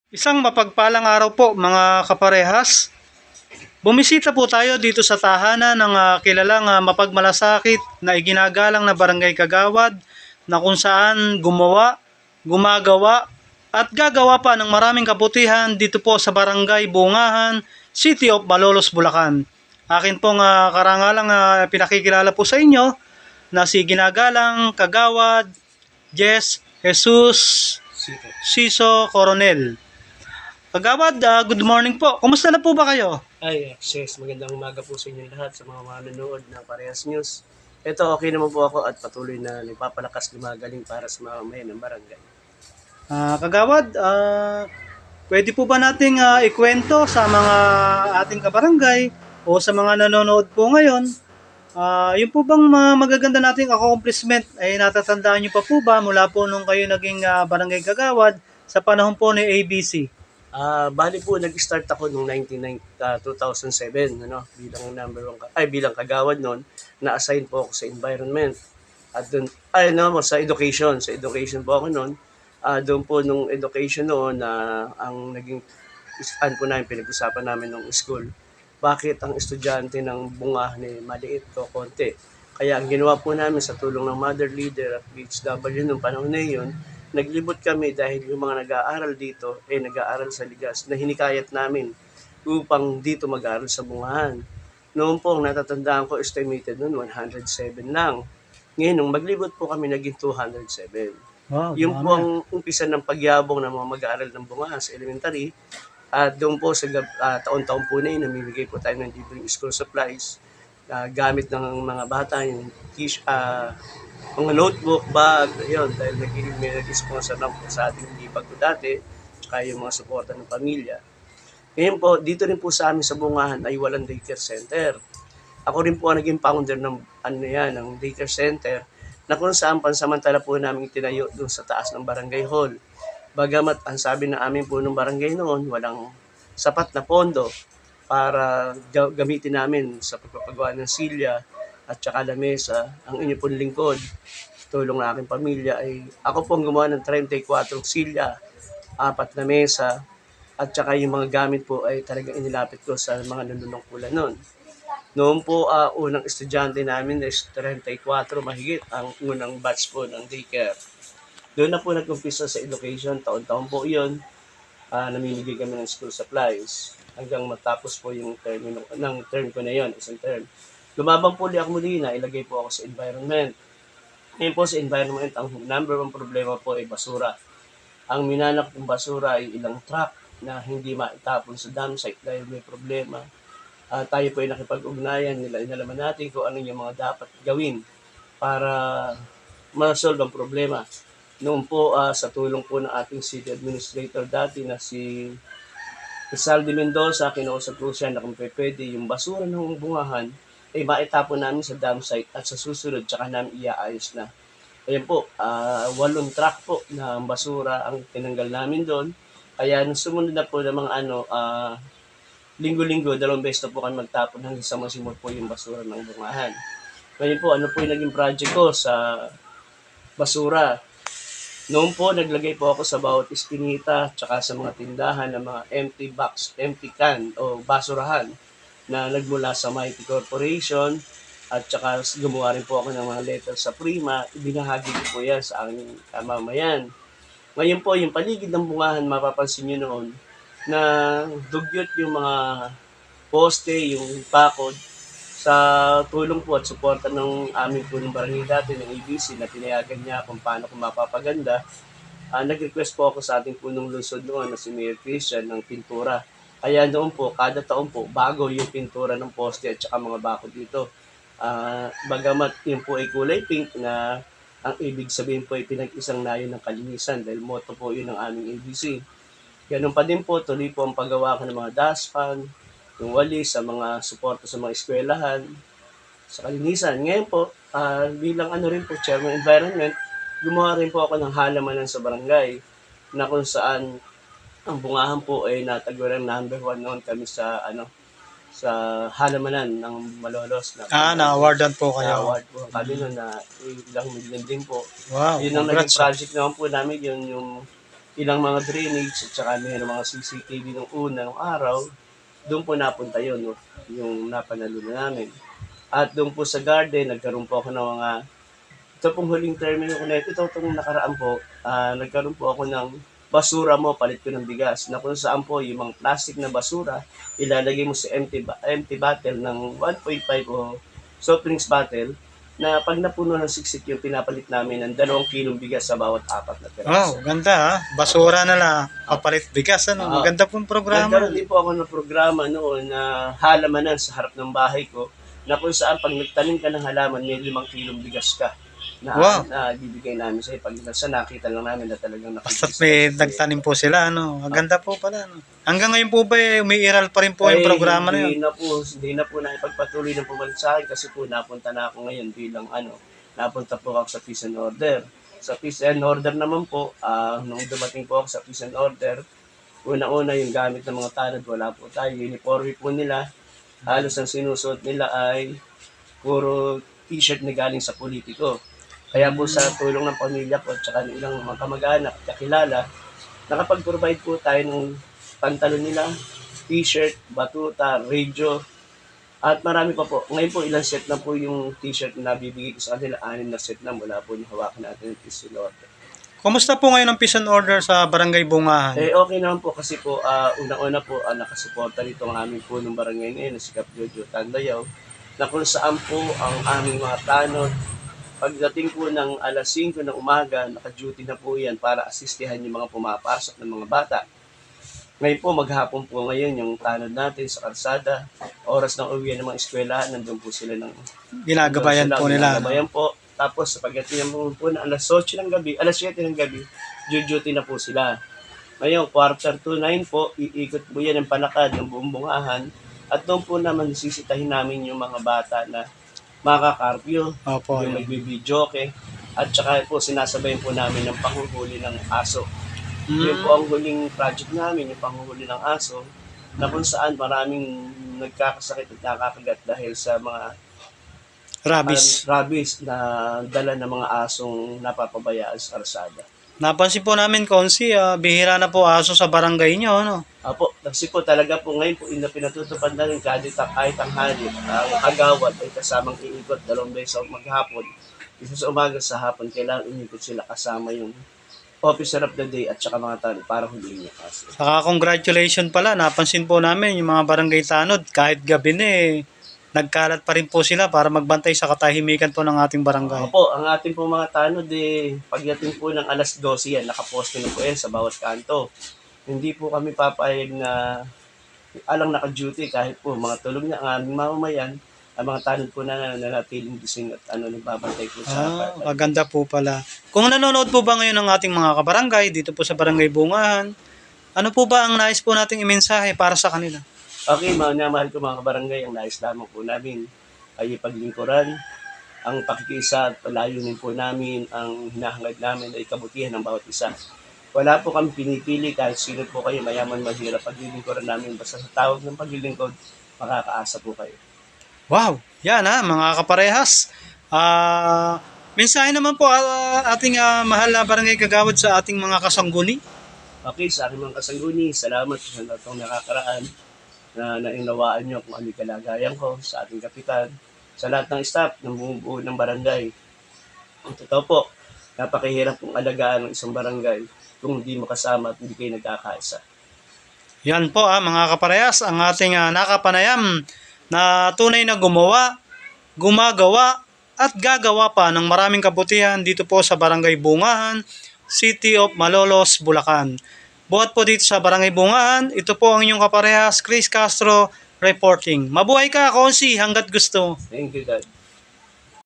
Isang mapagpalang araw po mga kaparehas. Bumisita po tayo dito sa tahanan ng kilalang mapagmalasakit na iginagalang na Barangay Kagawad na kung saan gumagawa at gagawa pa ng maraming kabutihan dito po sa Barangay Bungahan, City of Malolos, Bulacan. Akin pong karangalang pinakikilala po sa inyo na si Ginagalang Kagawad Jess Jesus Siso Coronel. Kagawad, good morning po. Kumusta na po ba kayo? Sis, magandang umaga po sa inyo lahat sa mga manonood ng Parehas News. Ito, okay naman po ako at patuloy na nagpapalakas lumagaling para sa mga mamayan ng barangay. Kagawad, pwede po ba nating ikwento sa mga ating kabarangay o sa mga nanonood po ngayon, yung po bang magaganda nating accomplishment ay natatandaan niyo pa po ba mula po nung kayo naging barangay kagawad sa panahon po ni ABC? Bali po, nag-start ako noong 2007, bilang kagawad noon, na-assign po ako sa environment. At doon, sa education po ako noon. Doon po nung education noon na ang naging po namin, pinag-usapan namin ng school, bakit ang estudyante ng bunga ni maliit o konti. Kaya ang ginawa po namin sa tulong ng Mother Leader at PHW noong panahon na yun, naglibot kami dahil yung mga nag-aaral dito nag-aaral sa Ligas na hinikayat namin upang dito mag-aaral sa bungahan. Noon po, natatandaan ko, estimated noon 107 lang. Ngayon, nung maglibot po kami, naging 207. Wow, Yung po ang umpisa ng pagyabong ng mga mag-aaral ng bungahan sa elementary. At doon po sa taon-taon po na yun, namimigay po tayo ng libreng school supplies, gamit ng mga bata, yung mga notebook, bag, yun, dahil may nag-sponsor lang po sa ating libag ko dati, tsaka yung mga suporta ng pamilya. Ngayon po, dito rin po sa amin sa Bungahan ay walang daycare center. Ako rin po ang naging founder ng ng daycare center na kung saan pansamantala po namin itinayo doon sa taas ng barangay hall. Bagamat ang sabi ng amin po ng barangay noon, walang sapat na pondo para gamitin namin sa pagpapagawa ng silya at saka lamesa. Ang inyo pong lingkod, tulong ng aking pamilya, ay ako po ang gumawa ng 34 silya, 4 na mesa, at saka yung mga gamit po ay talagang inilapit ko sa mga nanunungkulan noon. Noon po, unang estudyante namin is 34 mahigit ang unang batch po ng daycare. Doon na po nag-umpisa sa education, taon-taon po yun. Namimigay kami ng school supplies hanggang matapos po yung term ko na yun, isang term. Lumabang po ako muli na ilagay po ako sa environment. Ngayon po sa environment, ang number one problema po ay basura. Ang minanak ng basura ay ilang truck na hindi maitapon sa dam site dahil may problema. Tayo po ay nakipag-ugnayan, inalaman natin kung ano yung mga dapat gawin para ma-solve ang problema. Noon po, sa tulong po ng ating city administrator dati na si Rizaldi Mendoza, kinausap po siya na kung pwede yung basura ng bungahan ay maitapon namin sa dam site at sa susunod tsaka namin iaayos na. Ayan po, 8 truck po na basura ang tinanggal namin doon. Kaya nung sumunod na po ng mga linggo-linggo, 2 beses na po kami magtapon hanggang sa masimot po yung basura ng bungahan. Ngayon po, ano po yung naging project ko sa basura? Noon po, naglagay po ako sa bawat iskinita tsaka sa mga tindahan ng mga empty box, empty can o basurahan na nagmula sa Mighty Corporation at tsaka gumawa rin po ako ng mga letter sa Prima. Ibinahagi ko po yan sa aming mamamayan. Ngayon po, yung paligid ng bungahan, mapapansin nyo noon na dugyot yung mga poste, yung pakod, sa tulong po at suporta ng aming punong barangay dati ng ABC na pinayagan niya kung paano ko mapapaganda, nag-request po ako sa ating punong lungsod noon na si Mayor Christian ng pintura. Kaya noon po, kada taon po, bago yung pintura ng poste at saka mga bakod dito. Bagamat yun po ay kulay pink na ang ibig sabihin po ay pinag-isang nayon ng kalinisan dahil motto po yun ng aming ABC. Ganun pa din po, tuloy po ang paggawa ko ng mga dustpan, yung walis sa mga suporta sa mga eskwelahan, sa kalinisan. Ngayon po, bilang rin po, Chairman Environment, gumawa rin po ako ng halamanan sa barangay na kung saan ang bungahan po ay natagurang number 1 noon kami sa sa halamanan ng Malolos. Na-awardan po kayo. Na-award po kami noon na ilang million din po. Wow, Yun ang naging project naman po namin, yun yung ilang mga drainage at saka mayroong mga CCTV nung una nung araw, doon po napunta yun, no? Yung napanalunan namin. At doon po sa garden, nagkaroon po ako ng mga, ito pong huling termino ko na ito itong nakaraan po, nagkaroon po ako ng basura mo, palit ko ng bigas, na kung saan po yung mga plastic na basura, ilalagay mo sa empty bottle ng 1.5 o soft drinks bottle, na pag napuno ng siksik yung pinapalit namin ng 2 kilong bigas sa bawat 4 na piraso. Wow, ganda ha. Basura na lang, papalit bigas. Ano? Oo. Maganda pong programa. Nagkaroon din po ako ng programa noon na halamanan sa harap ng bahay ko, na kung saan pag nagtanim ka ng halaman, may 5 kilong bigas ka na, Wow. na bibigay namin sa'yo. Pag nasa nakita lang namin na talagang Basta't may nagtanim po sila, ano. Ang ganda po pala, ano. Hanggang ngayon po ba, umiiral pa rin po yung programa na yun? Hindi na po na ipagpatuloy ng pumalit sa akin kasi po napunta na ako ngayon bilang napunta po ako sa peace and order. Sa peace and order naman po, nung dumating po ako sa peace and order, una-una yung gamit ng mga tanod, wala po tayo. Uniforme po nila, halos ang sinusuot nila ay puro t-shirt na galing sa politiko. Kaya po sa tulong ng pamilya ko at saka ng ilang mga kamag-anak at kakilala, nakapag-provide po tayo ng pantalon nila, t-shirt, batuta, radio, at marami pa po. Ngayon po ilang set na po yung t-shirt na nabibigay ko sa kanila, 6 na set na mula po yung hawakan natin yung peace and order. Kumusta po ngayon ang peace and order sa Barangay Bungahan? Okay naman po kasi po, una-una po, nakasuporta rito ang aming punong barangay ngayon na si Cap Jojo Tandayaw, na kung saan po ang aming mga tanod, pagdating po ng alas 5 ng umaga, naka-duty na po yan para asistihan yung mga pumapasok ng mga bata. Ngayon po, maghapon po ngayon yung tanod natin sa karsada. Oras ng uwian ng mga eskwelahan, nandun po sila ng Ginagabayan po nila. Ginagabayan po. Tapos pagdating po na alas 8 ng gabi, alas 7 ng gabi, duty na po sila. Ngayon, 8:45 po, iikot po yan ang palakad ng buong Bungahan. At doon po naman sisitahin namin yung mga bata na makakarpyo, Opo. yung magbibidyoke, at saka po sinasabayan po namin ng panghuhuli ng aso. Yun po ang huling project namin, yung panghuhuli ng aso, na kung saan maraming nagkakasakit at nakakagat dahil sa mga rabies na dala ng mga asong napapabayaan sa karsada. Napansin po namin, Konsi, bihira na po aso sa barangay nyo, ano? Apo, kasi po talaga po ngayon po pinatutupad na rin kahit ang hari, ang agawad ay kasamang iikot 2 beses maghapon. Isa sa umaga sa hapon, kailangan inikot sila kasama yung officer of the day at saka mga tanod para huliin yung aso. Saka congratulations pala, napansin po namin yung mga barangay tanod, kahit gabi na nagkalat pa rin po sila para magbantay sa katahimikan po ng ating barangay. Opo, ang ating po mga tanod pagdating po ng alas 12 yan, nakaposte na po yan sa bawat kanto. Hindi po kami papayag na alang naka-duty kahit po mga tulog na ang aming mamamayan, ang mga tanod po na nanatiling gising at nagbabantay po sa Maganda po pala. Kung nanonood po ba ngayon ng ating mga kabarangay dito po sa Barangay Bungahan, ano po ba ang nais po nating imensahe para sa kanila? Okay, mga mahal ko mga kabarangay, ang nais lamang po namin ay ipaglingkuran ang pakikisa at palayunin po namin, ang hinahangad namin ay kabutihan ng bawat isa. Wala po kami pinipili kahit sino po kayo, mayaman, mahirap, paglilingkuran namin. Basta sa tawag ng paglilingkod, makakaasa po kayo. Wow! Yan mga kaparehas. Mensahe naman po ating mahal na barangay kagawad sa ating mga kasangguni. Okay, sa aking mga kasangguni, salamat sa itong nakakaraan na nainawaan nyo kung ano yung kalagayan ko sa ating kapitan, sa lahat ng staff ng bumubuo ng barangay. Ang totoo po, napakahirap kong alagaan ng isang barangay kung hindi makasama at hindi kayo nagkakaisa. Yan po mga kaparehas, ang ating nakapanayam na tunay na gumawa, gumagawa at gagawa pa ng maraming kabutihan dito po sa Barangay Bungahan, City of Malolos, Bulacan. Buhat po dito sa Barangay Bungahan, ito po ang inyong kaparehas, Chris Castro reporting. Mabuhay ka, Konsi, hanggat gusto. Thank you, God.